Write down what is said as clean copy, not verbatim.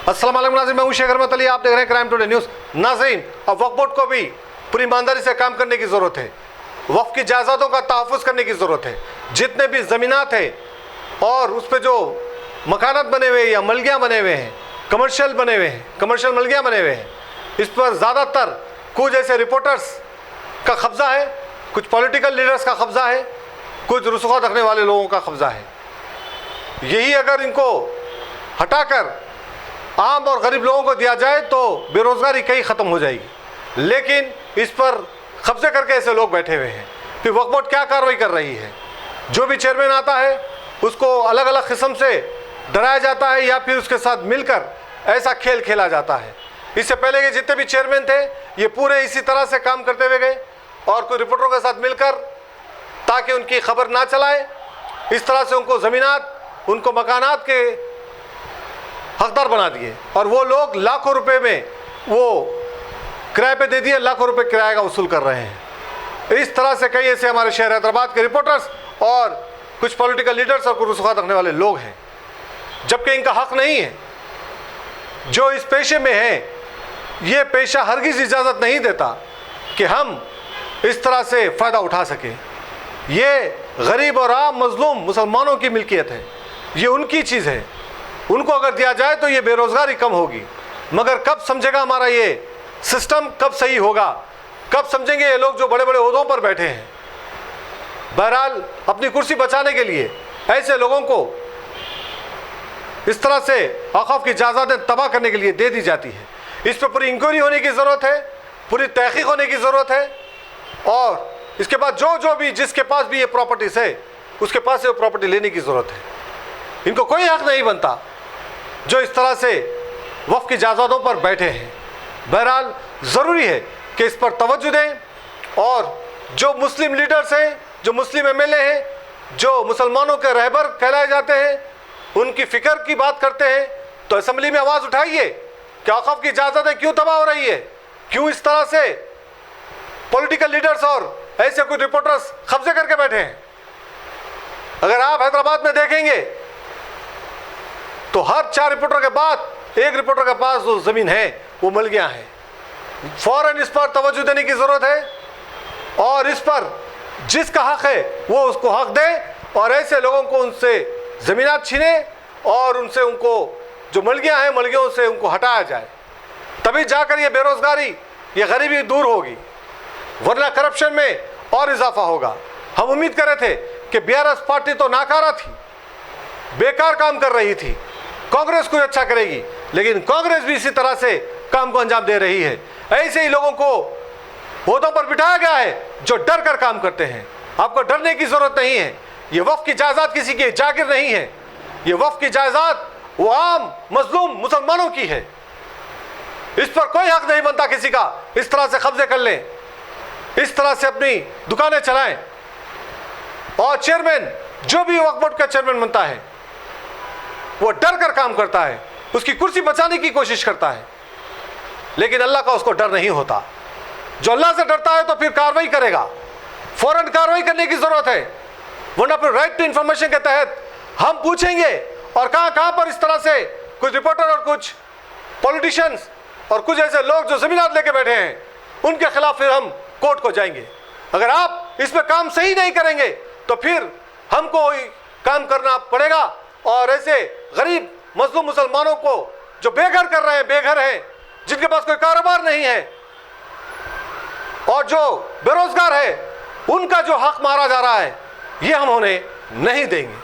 अस्सलाम वालेकुम नाज़रीन, मैं हूं शेख अहमद अली, आप देख रहे हैं क्राइम टुडे न्यूज़। नाज़रीन, अब वक्फ बोर्ड को भी पूरी ईमानदारी से काम करने की ज़रूरत है। वक्फ की जायदादों का तहफ़्फ़ुज़ करने की ज़रूरत है। जितने भी ज़मीनात है और उस पर जो मकानात बने हुए या मलगियाँ बने हुए हैं, कमर्शियल बने हुए हैं, कमर्शियल मलगियाँ बने हुए हैं, इस पर ज़्यादातर कुछ ऐसे रिपोर्टर्स का कब्ज़ा है, कुछ पॉलिटिकल लीडर्स का कब्ज़ा है, कुछ रसूख़ रखने वाले लोगों का कब्ज़ा है। यही अगर इनको हटाकर आम और गरीब लोगों को दिया जाए तो बेरोज़गारी कहीं ख़त्म हो जाएगी। लेकिन इस पर कब्ज़े करके ऐसे लोग बैठे हुए हैं। फिर वक्फ बोर्ड क्या कार्रवाई कर रही है? जो भी चेयरमैन आता है उसको अलग अलग किस्म से डराया जाता है या फिर उसके साथ मिलकर ऐसा खेल खेला जाता है। इससे पहले के जितने भी चेयरमैन थे ये पूरे इसी तरह से काम करते हुए गए और कुछ रिपोर्टरों के साथ मिलकर, ताकि उनकी खबर ना चलाए, इस तरह से उनको ज़मीनात, उनको मकानात के हकदार बना दिए और वो लोग लाखों रुपए में वो किराए पे दे दिए, लाखों रुपए किराए का वसूल कर रहे हैं। इस तरह से कई ऐसे हमारे शहर हैदराबाद के रिपोर्टर्स और कुछ पॉलिटिकल लीडर्स और कुछ रसूख़ रखने वाले लोग हैं, जबकि इनका हक नहीं है। जो इस पेशे में है, ये पेशा हरगिज़ इजाज़त नहीं देता कि हम इस तरह से फ़ायदा उठा सकें। ये गरीब और आम मज़लूम मुसलमानों की मिल्कियत है, ये उनकी चीज़ है। उनको अगर दिया जाए तो ये बेरोज़गारी कम होगी। मगर कब समझेगा हमारा ये सिस्टम, कब सही होगा, कब समझेंगे ये लोग जो बड़े बड़े ओहदों पर बैठे हैं? बहरहाल अपनी कुर्सी बचाने के लिए ऐसे लोगों को इस तरह से औक़ाफ़ की जायदादें तबाह करने के लिए दे दी जाती है। इस पर पूरी इंक्वायरी होने की ज़रूरत है, पूरी तहक़ीक़ होने की ज़रूरत है और इसके बाद जो भी जिसके पास भी ये प्रॉपर्टीज़ है उसके पास से वो प्रॉपर्टी लेने की ज़रूरत है। इनको कोई हक़ नहीं बनता जो इस तरह से वक्फ की जायदादों पर बैठे हैं। बहरहाल ज़रूरी है कि इस पर तवज्जो दें और जो मुस्लिम लीडर्स हैं, जो मुस्लिम एमएलए हैं, जो मुसलमानों के रहबर कहलाए जाते हैं, उनकी फ़िक्र की बात करते हैं तो असम्बली में आवाज़ उठाइए कि औक़ाफ़ की जायदादें क्यों तबाह हो रही है, क्यों इस तरह से पॉलिटिकल लीडर्स और ऐसे कुछ रिपोर्टर्स कब्जे करके बैठे हैं। अगर आप हैदराबाद में देखेंगे तो हर 4 रिपोर्टर के बाद एक रिपोर्टर के पास जो ज़मीन है वो मलगियाँ हैं। फ़ौरन इस पर तवज्जो देने की ज़रूरत है और इस पर जिसका हक़ है वो उसको हक़ दे और ऐसे लोगों को उनसे ज़मीनात छीने और उनसे उनको जो मलगियाँ हैं मलगियों से उनको हटाया जाए। तभी जाकर ये बेरोज़गारी, ये गरीबी दूर होगी, वरना करप्शन में और इजाफा होगा। हम उम्मीद कर रहे थे कि BRS पार्टी तो नाकारा थी, बेकार काम कर रही थी, कांग्रेस कुछ अच्छा करेगी, लेकिन कांग्रेस भी इसी तरह से काम को अंजाम दे रही है। ऐसे ही लोगों को ओहदों पर बिठाया गया है जो डर कर काम करते हैं। आपको डरने की ज़रूरत नहीं है। ये वक्फ की जायदाद किसी की जागिर नहीं है, ये वक्फ की जायदाद वो आम मजलूम मुसलमानों की है। इस पर कोई हक नहीं बनता किसी का इस तरह से कब्जे कर लें, इस तरह से अपनी दुकानें चलाएं। और चेयरमैन, जो भी वक्फ बोर्ड का चेयरमैन बनता है वो डर कर काम करता है, उसकी कुर्सी बचाने की कोशिश करता है, लेकिन अल्लाह का उसको डर नहीं होता। जो अल्लाह से डरता है तो फिर कार्रवाई करेगा, फौरन कार्रवाई करने की ज़रूरत है, वरना फिर राइट टू इंफॉर्मेशन के तहत हम पूछेंगे और कहाँ कहाँ पर इस तरह से कुछ रिपोर्टर और कुछ पॉलिटिशियंस और कुछ ऐसे लोग जो ज़मीनात लेके बैठे हैं उनके खिलाफ फिर हम कोर्ट को जाएंगे। अगर आप इस पर काम सही नहीं करेंगे तो फिर हमको काम करना पड़ेगा और ऐसे गरीब मजलूम मुसलमानों को जो बेघर कर रहे हैं, बेघर हैं, जिनके पास कोई कारोबार नहीं है और जो बेरोजगार है, उनका जो हक मारा जा रहा है, ये हम उन्हें नहीं देंगे।